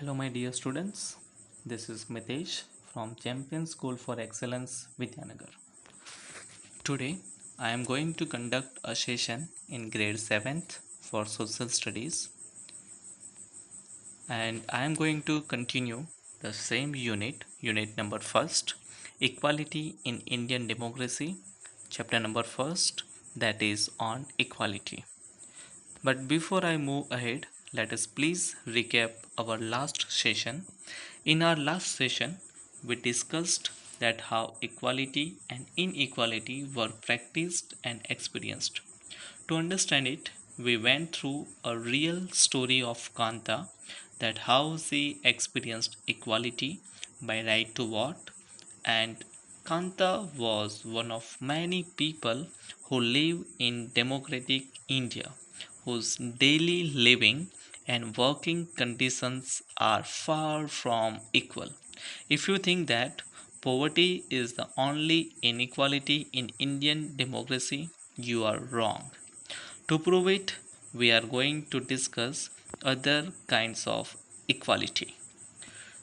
Hello, my dear students. This is Mitesh from Champion School for Excellence, Vidyanagar. Today, I am going to conduct a session in grade 7th for social studies, and I am going to continue the same unit number first, equality in Indian democracy, chapter number first, that is on equality. But before I move ahead, let us please recap our last session. In our last session, we discussed that how equality and inequality were practiced and experienced. To understand it, we went through a real story of Kanta, that how she experienced equality by right to vote, and Kanta was one of many people who live in democratic India, whose daily living and working conditions are far from equal. If you think that poverty is the only inequality in Indian democracy, you are wrong. To prove it, we are going to discuss other kinds of equality.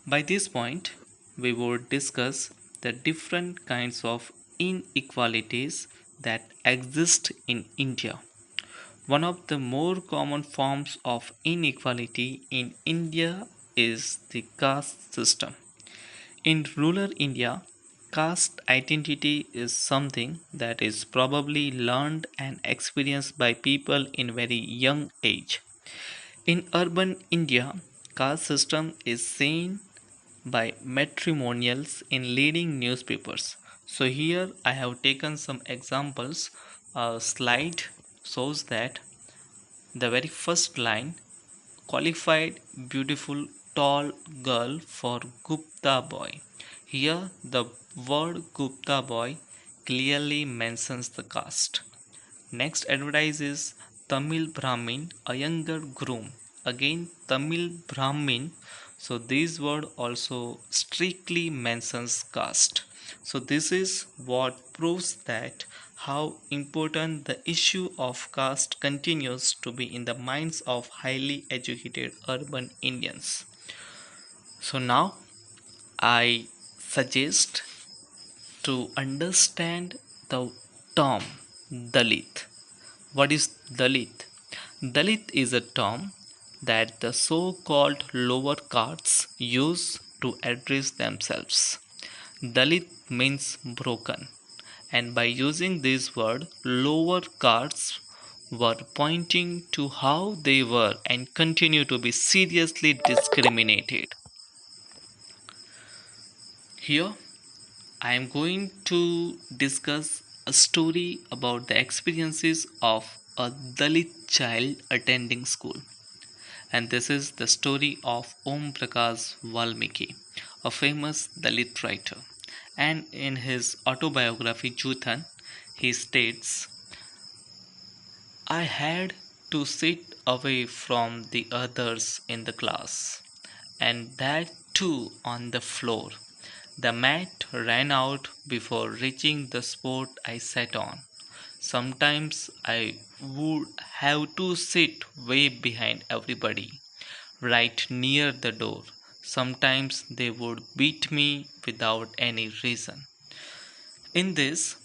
By this point, we would discuss the different kinds of inequalities that exist in India. One of the more common forms of inequality in India is the caste system. In rural India, caste identity is something that is probably learned and experienced by people in very young age. In urban India, caste system is seen by matrimonials in leading newspapers. So here I have taken some examples. A slide shows that the very first line, qualified, beautiful, tall girl for Gupta boy. Here, the word Gupta boy clearly mentions the caste. Next advertise is Tamil Brahmin, a younger groom. Again, Tamil Brahmin. So this word also strictly mentions caste. So this is what proves that how important the issue of caste continues to be in the minds of highly educated urban Indians. So now I suggest to understand the term Dalit. What is Dalit? Dalit is a term that the so called lower castes use to address themselves. Dalit means broken, and by using this word, lower castes were pointing to how they were and continue to be seriously discriminated. Here, I am going to discuss a story about the experiences of a Dalit child attending school. And this is the story of Om Prakash Valmiki, a famous Dalit writer. And in his autobiography Juthan, he states, I had to sit away from the others in the class, and that too on the floor. The mat ran out before reaching the spot I sat on. Sometimes I would have to sit way behind everybody, right near the door. Sometimes they would beat me without any reason. In this,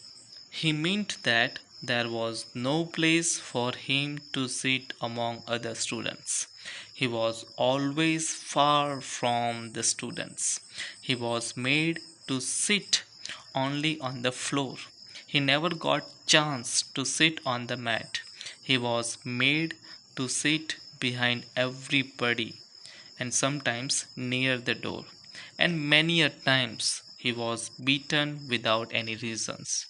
he meant that there was no place for him to sit among other students. He was always far from the students. He was made to sit only on the floor. He never got chance to sit on the mat. He was made to sit behind everybody and sometimes near the door. And many a times he was beaten without any reasons.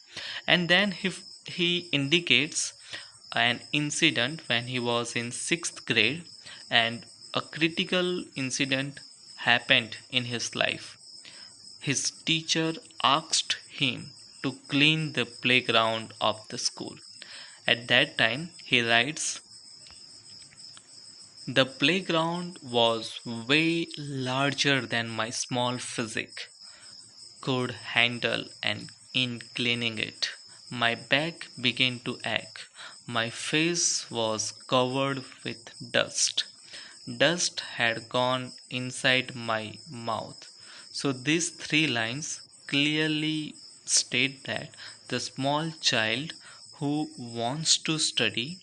And then he indicates an incident when he was in 6th grade, and a critical incident happened in his life. His teacher asked him to clean the playground of the school. At that time, he writes, the playground was way larger than my small physique could handle, and in cleaning it, my back began to ache. My face was covered with dust. Dust had gone inside my mouth. So these three lines clearly state that the small child who wants to study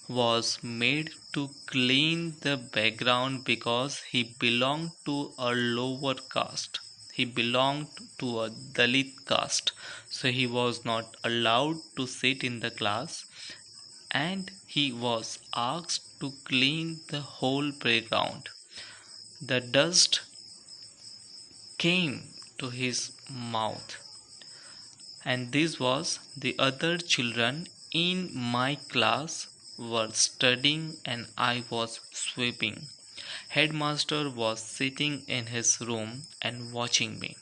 was made to clean the background because he belonged to a lower caste. He belonged to a Dalit caste. So he was not allowed to sit in the class and he was asked to clean the whole playground. The dust came to his mouth, and this was the other children in my class were studying and I was sweeping. Headmaster was sitting in his room and watching me.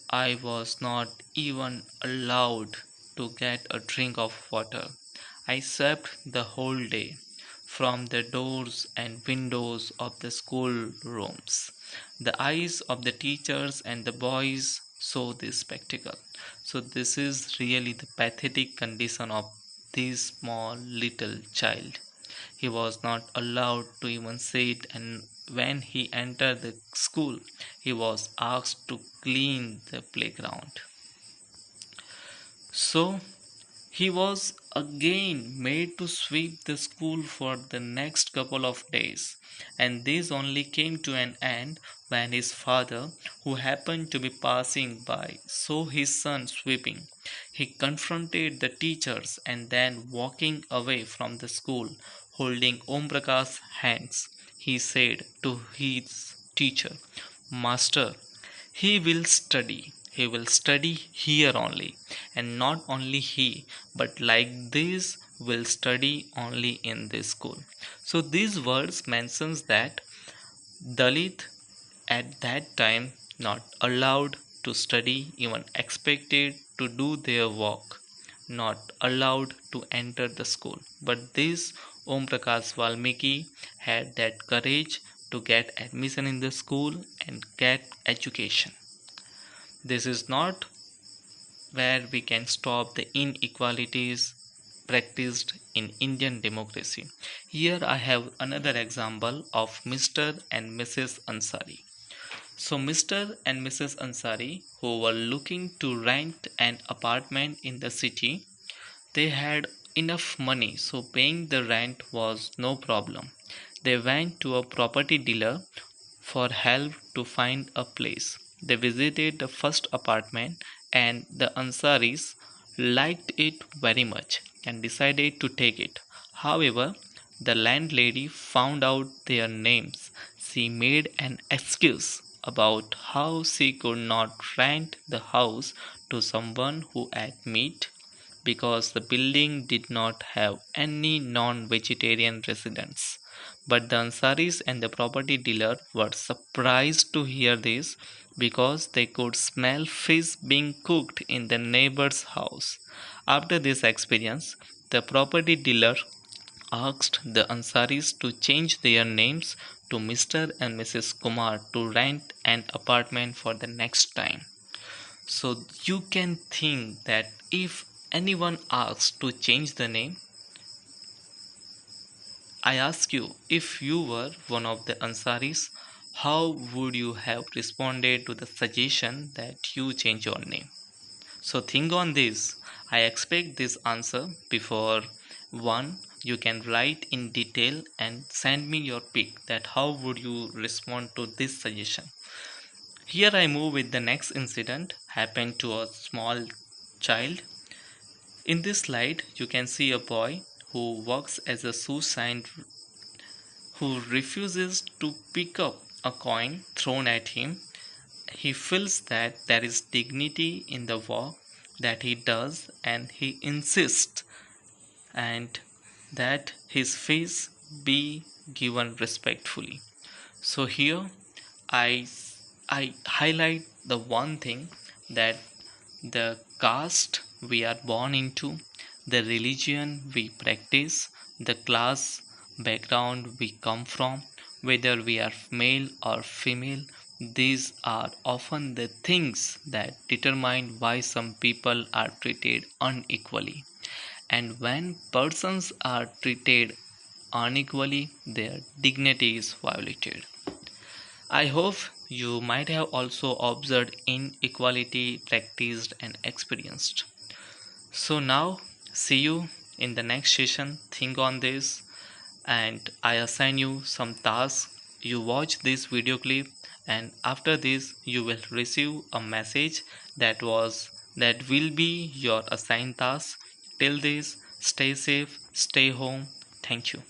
I was not even allowed to get a drink of water. I swept the whole day from the doors and windows of the school rooms. The eyes of the teachers and the boys saw this spectacle. So, this is really the pathetic condition of this small little child. He was not allowed to even sit, and when he entered the school, he was asked to clean the playground. So he was again made to sweep the school for the next couple of days, and this only came to an end when his father, who happened to be passing by, saw his son sweeping. He confronted the teachers and then, walking away from the school, holding Om Prakash's hands, he said to his teacher, "Master, he will study. He will study here only, and not only he, but like this will study only in this school." So these words mentions that Dalit at that time not allowed to study, even expected to do their work, not allowed to enter the school. But this Om Prakash Valmiki had that courage to get admission in the school and get education. This is not where we can stop the inequalities practiced in Indian democracy. Here I have another example of Mr. and Mrs. Ansari. So, Mr. and Mrs. Ansari, who were looking to rent an apartment in the city, they had enough money, so paying the rent was no problem. They went to a property dealer for help to find a place. They visited the first apartment, and the Ansaris liked it very much and decided to take it. However, the landlady found out their names. She made an excuse about how she could not rent the house to someone who ate meat because the building did not have any non vegetarian residents. But the Ansaris and the property dealer were surprised to hear this because they could smell fish being cooked in the neighbor's house. After this experience, the property dealer asked the Ansaris to change their names to Mr. and Mrs. Kumar to rent an apartment for the next time. So you can think that if anyone asks to change the name, I ask you, if you were one of the Ansaris, how would you have responded to the suggestion that you change your name? So think on this. I expect this answer before one. You can write in detail and send me your pick that how would you respond to this suggestion. Here I move with the next incident happened to a small child. In this slide, you can see a boy who works as a shoe shine who refuses to pick up a coin thrown at him. He feels that there is dignity in the work that he does and he insists and that his face be given respectfully. So here I I highlight the one thing that the caste we are born into, the religion we practice, the class background we come from, whether we are male or female, these are often the things that determine why some people are treated unequally. And when persons are treated unequally, their dignity is violated. I hope you might have also observed inequality practiced and experienced. So now, see you in the next session. Think on this, and I assign you some tasks. You watch this video clip, and after this, you will receive a message that will be your assigned task. Till this, stay safe, stay home. Thank you.